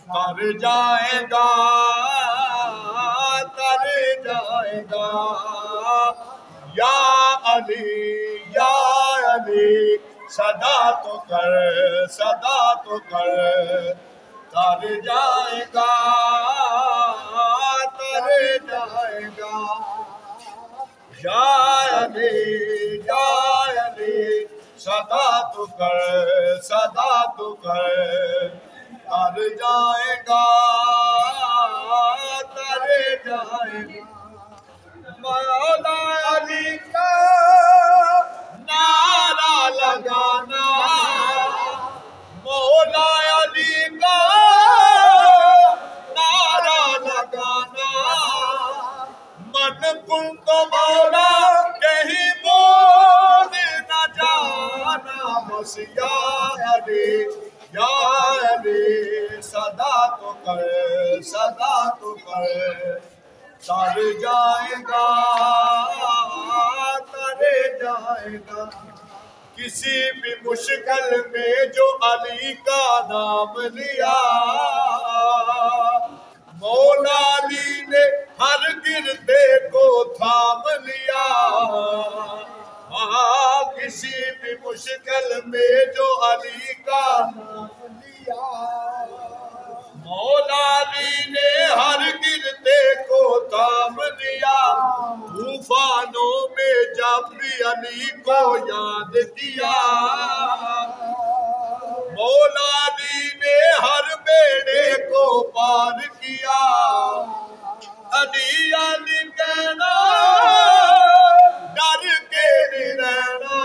तर जाएगा, तर जाएगा। या अली सदा तो कर, सदा तो कर। तर जाएगा, तर जाएगा। या अली सदा तो कर, सदा तो कर। तर जाएगा, तर जाएगा। मौला अली का नारा लगाना, मौला अली का नारा लगाना। मन कुल तो मौला कहीं बोल न जाना। बस या अली सदा तो कर, सदा तो कर। तर जाएगा, तर जाएगा। किसी भी मुश्किल में जो अली का नाम लिया, मौला अली ने हर गिरते को थाम लिया। किसी भी मुश्किल में जो अली का नाम लिया, मौला अली ने हर गिरते को थाम लिया। तूफानों में जब भी अली को याद किया, मौला अली ने हर बेड़े को पार किया। अली अली कहना, डर के नहीं रहना।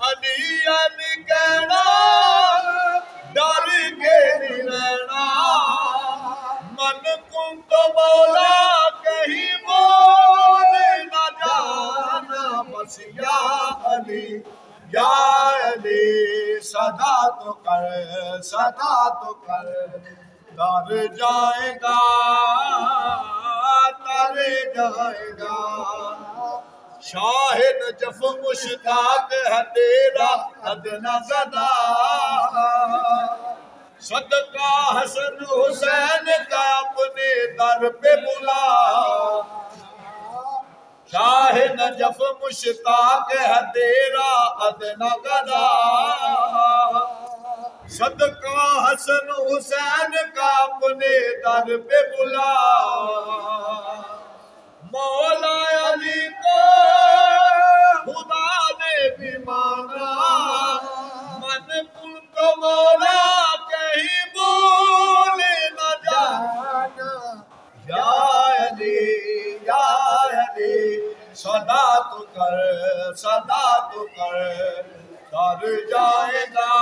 अली अली कहना, डर के नहीं रहना। मन को तो मौला कहीं बोल न जाना। बस या अली सदा तो कर, सदा तो कर। तर जाएगा, तर जाएगा। शाह नजफ मुश्ताक है तेरा अदना ज़दा। सदका हसन हुसैन का अपने दर पे बुला। शाह नजफ मुश्ताक है तेरा अदना ज़दा। सदका हसन हुसैन का अपने दर पे बुला। मौला अली को खुदा ने भी माना। मन कुल तो मौला कहीं भूल न जाना। या अली सदा तो कर, सदा तो कर। तर जाएगा,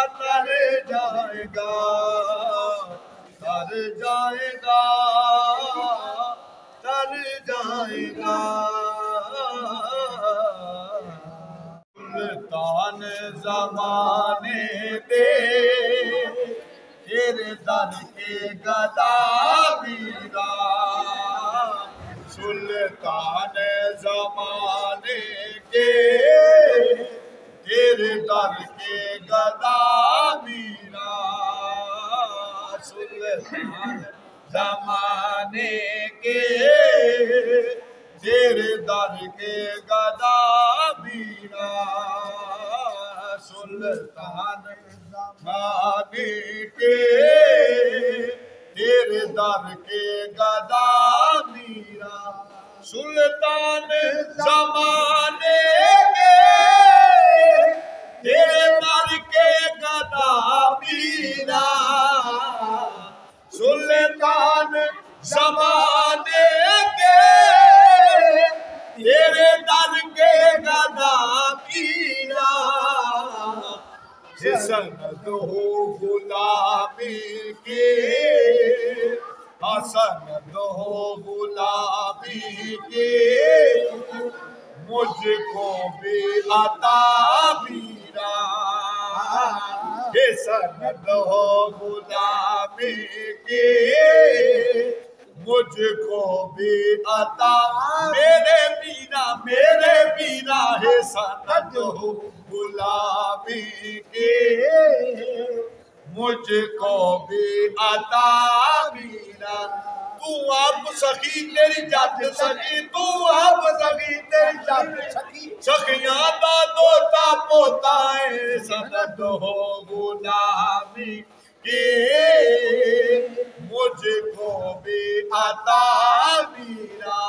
तर जाएगा, तर जाएगा, तर जाएगा। सुल्तान ज़माने दे तेरे दर के गदा वीरा। सुल्तान ज़माने के तेरे दर के गदा वीरा। सुल्तान ज़माने के तेरे दर के गदा वीरा। सुल्तान ज़माने के तेरे दर के गदा वीरा। सुल्तान ज़माने के तेरे दर के गदा वीरा। सुल्तान ज़माने के तेरे दर के गदा वीरा। सनद हो गुलामी के, सनद हो गुलामी के। मुझको भी अता वीरा। सनद हो गुलामी के, मुझको भी अता। मेरे बीरा है सनद हो गुलामी के। मुझको भी अता मीरा। तू अब सखी तेरी जात सखी, तू अब सखी तेरी जात सखी, सखियां दा दोता पोताए सनद हो गुलामी के। मुझको भी अता मीरा।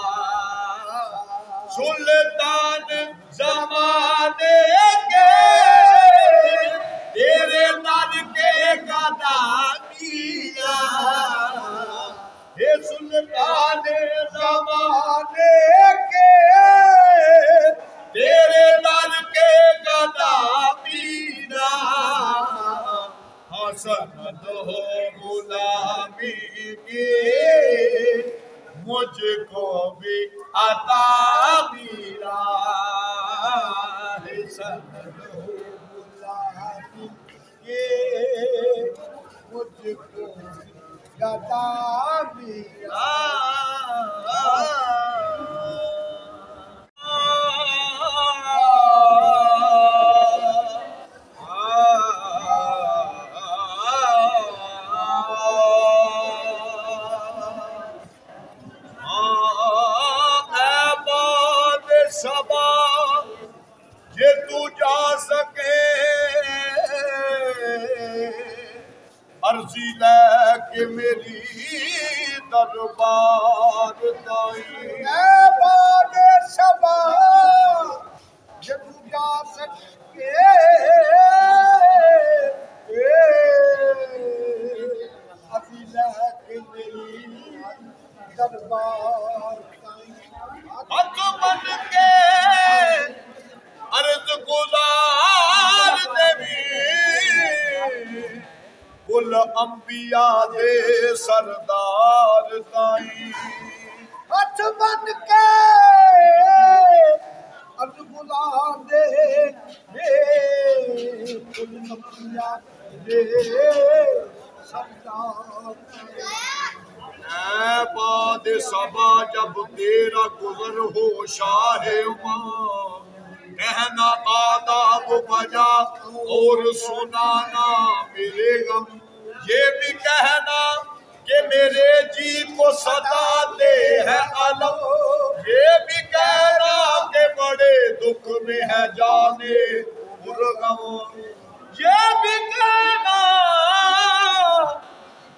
सुल्तान जमाने के तेरे दर के गदामिया, हे सुल्तान जमाने के तेरे दर के गदामिया। हसन हो गुलामी की, मुझको भी अता मीरा। मुझको गदा मीरा। सबा ये तू जा सके अर्जी लेके मेरी दरबार ताई। सबा ये तू जा सके अर्जी लेके मेरी दरबार ताई। हथ बन के अर्ज गुजार देवी, कुल अंबिया दे सरदार ताई। हथ बन के अर्ज गुजार दे कुल अंबिया दे सरदार ताई। बाद सबा जब तेरा गुजर हो शाहे उमा, कहना आदाब बजा और सुनाना मेरे गम। ये भी कहना कि मेरे जी को सताते हैं अलम। ये भी कहना कि बड़े दुख में है जाने पुरगम। ये भी कहना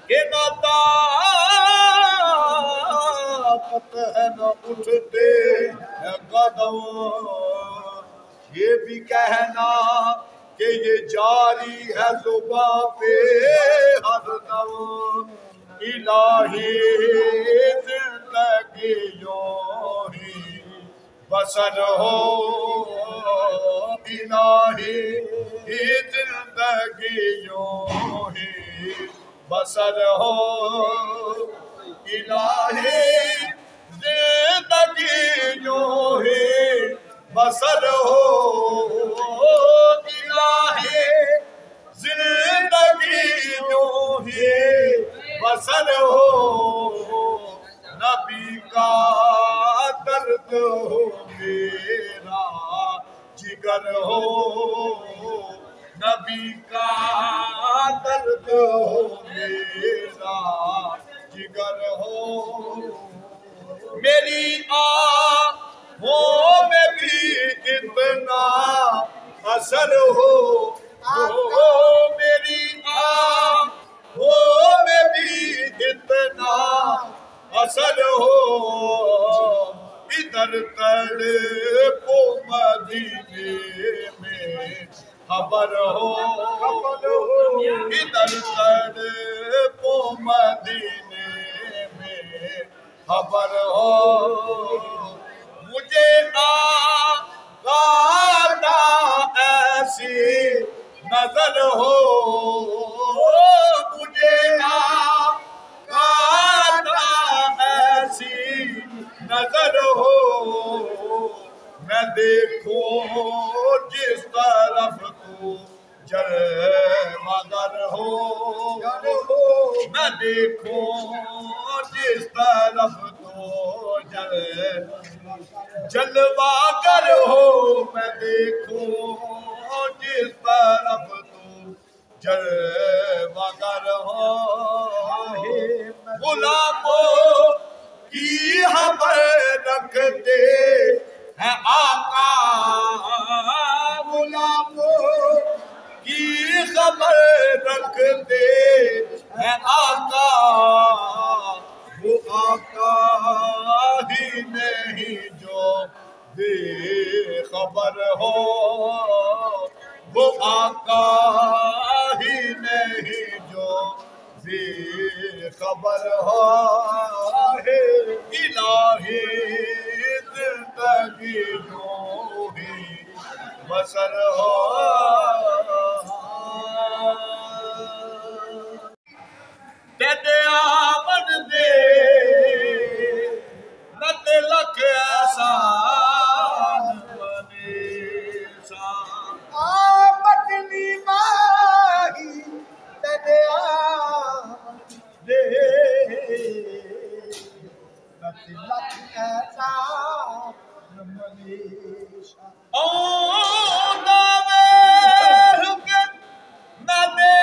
कि न ताकत है न उठते है कदम। ये भी कहना कि ये जारी है जुबां पे हरदम। इलाही जिंदगी यूं ही बसर हो, इलाही जिंदगी यूं ही बसर हो, इलाही जिंदगी यूं ही बसर हो, इलाही जिंदगी यूं ही बसर हो। नबी का दर्द हो मेरा जिगर हो, नबी का दर्द हो मेरा जिगर हो। मेरी आँखों में भी इतना असर हो, मेरी आँखों में भी इतना असर हो। इधर तड़पो मदीने में खबर हो, इधर तड़पो मदीने में खबर हो। मुझे आका ऐसी नजर हो, मुझे आका ऐसी नजर हो। मैं देखूं जिस तरफ तू जलवागर हो, मैं देखूं जिस तरफ तू जलवागर हो। मैं देखूं जिस तरफ तू जलवागर हो गुलामों की खबर रखते हैं आका, गुलामों की खबर रखते हैं आका, वो आका ही नहीं जो बेखबर हो, वो आका ही नहीं जो बेखबर हो, है इलाही जिंदगी यूं ही बसर हो। तेरे आमद दे नत लख एहसान बने सा, आमदनी माही तेरे आमद दे नत लख एहसान बने सा। ओ दावे के नदे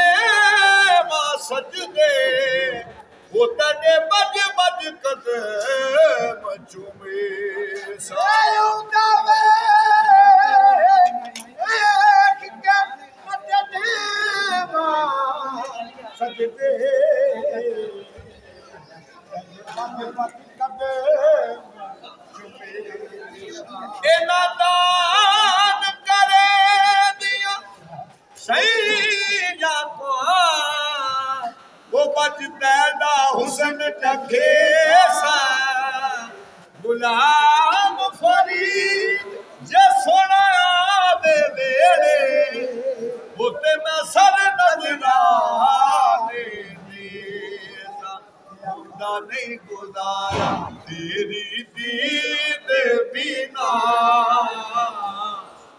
मा सजदे वो तने बज बज कदम चूमे सा, दावे के नदे मा सजदे बज बज कदम चूमे सा। दान करे दिया सही जाको वो बच पैदा हुसन टके सा, गुलाम फरीद जे सोना दे वेड़े वो ते मैं सर नजराने देता, हुंदा नहीं गुजारा तेरी दीद बिना,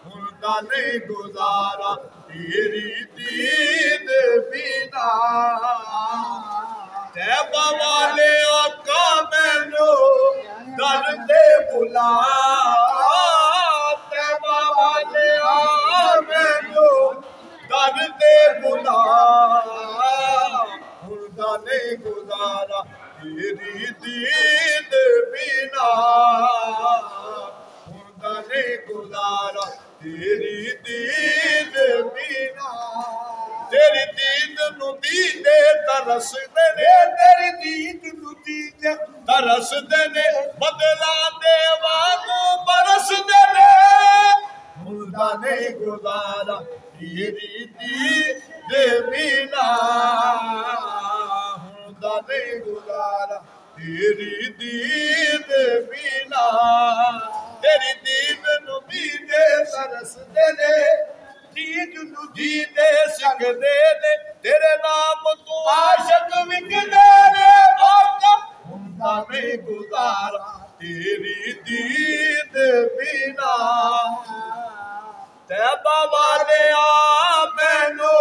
हुंदा नहीं गुजारा तेरी दीद बिना, तैबा वाले आका मैनू दर दे बुला, तैबा वाले आका मैनू दर दे बुला, हुंदा नहीं गुजारा तेरी दीद बिना, हुंदा नहीं गुजारा तेरी दीद बिना, तेरी दीद नू दीदे तरस दे, तेरी दीद नू दीदे तरस दे बदला दे वांगू बरस दे, हुंदा नहीं गुजारा तेरी दीद बिना, हुंदा नहीं गुजारा तेरी दीद बिना, तेरी दीद नू दीदे तरस दे, दीद नू दीदे सिख दे, तेरे नाम तू आशिक विक दे, हुंदा नहीं गुजारा तेरी दीद बिना, तैबा वाले आ मैनू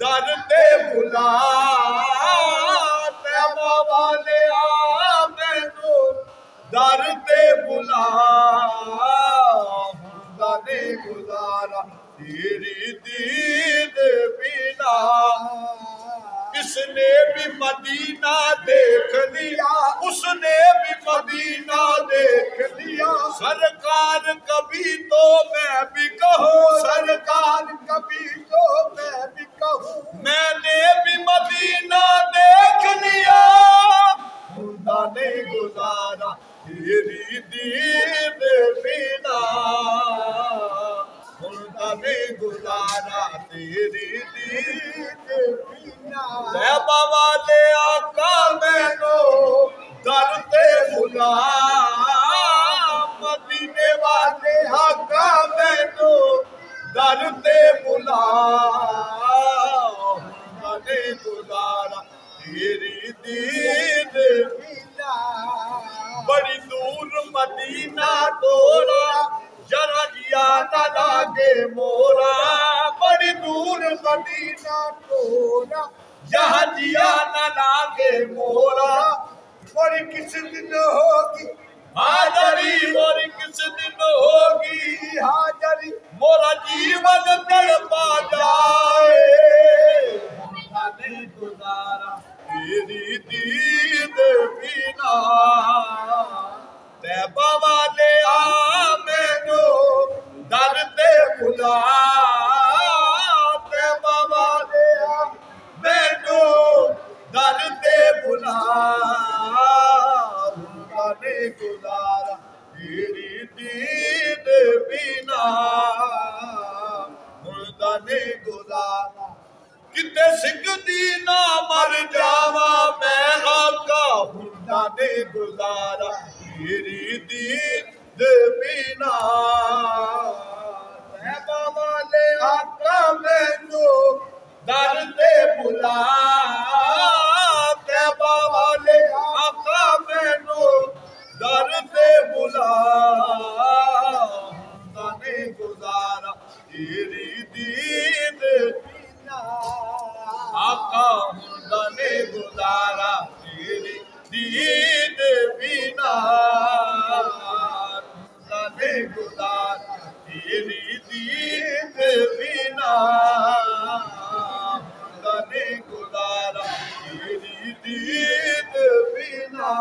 दर ते बुला, तैबा वाले आ मैनू दर ते बुला, हुंदा नहीं गुजारा तेरी दीद बिना, इसने भी मदीना देख लिया, उसने भी मदीना देख लिया, सरकार कभी तो मैं भी कहूँ, सरकार कभी तो मैं भी कहूँ, मैंने भी मदीना देख लिया, हुंदा नहीं गुजारा तेरी दीद बिना, हुंदा नहीं गुजारा तेरी दीद बिना, तैबा वाले आका मैनू दर ते बुला, मदीने वाले आका मैनू दर ते बुला, हुंदा नहीं गुजारा तेरी दीद बिना, बड़ी दूर मदीना तोरा जरा जिया ना लागे मोरा, बड़ी दूर मदीना तोरा जहाँ जिया ना लागे मोरा, और किस दिन होगी हाजरी और किस दिन होगी हाजरी मोरा जीवन तड़पा जाए नहीं गुजारा तेरी दीद बिना तैबा वाले आ मैनू दर ते बुला तैबा वाले आ मैनू दर ते बुला नहीं गुजारा तेरी दीद बिना मुर्दा नहीं गुजारा किते सिकदी ना मर जावा मैं आका मुर्दा नहीं गुजारा तेरी दीद बिना तैबा वाले आका मैनू दर ते बुला तैबा वाले आका मैनू दर ते बुला नहीं गुजारा तेरी दीद आका मुर्दा ने गुजारा तेरी दीद बिना मुर्दा ने गुजारा तेरी दीद बिना मुर्दा ने गुजारा तेरी दीद बिना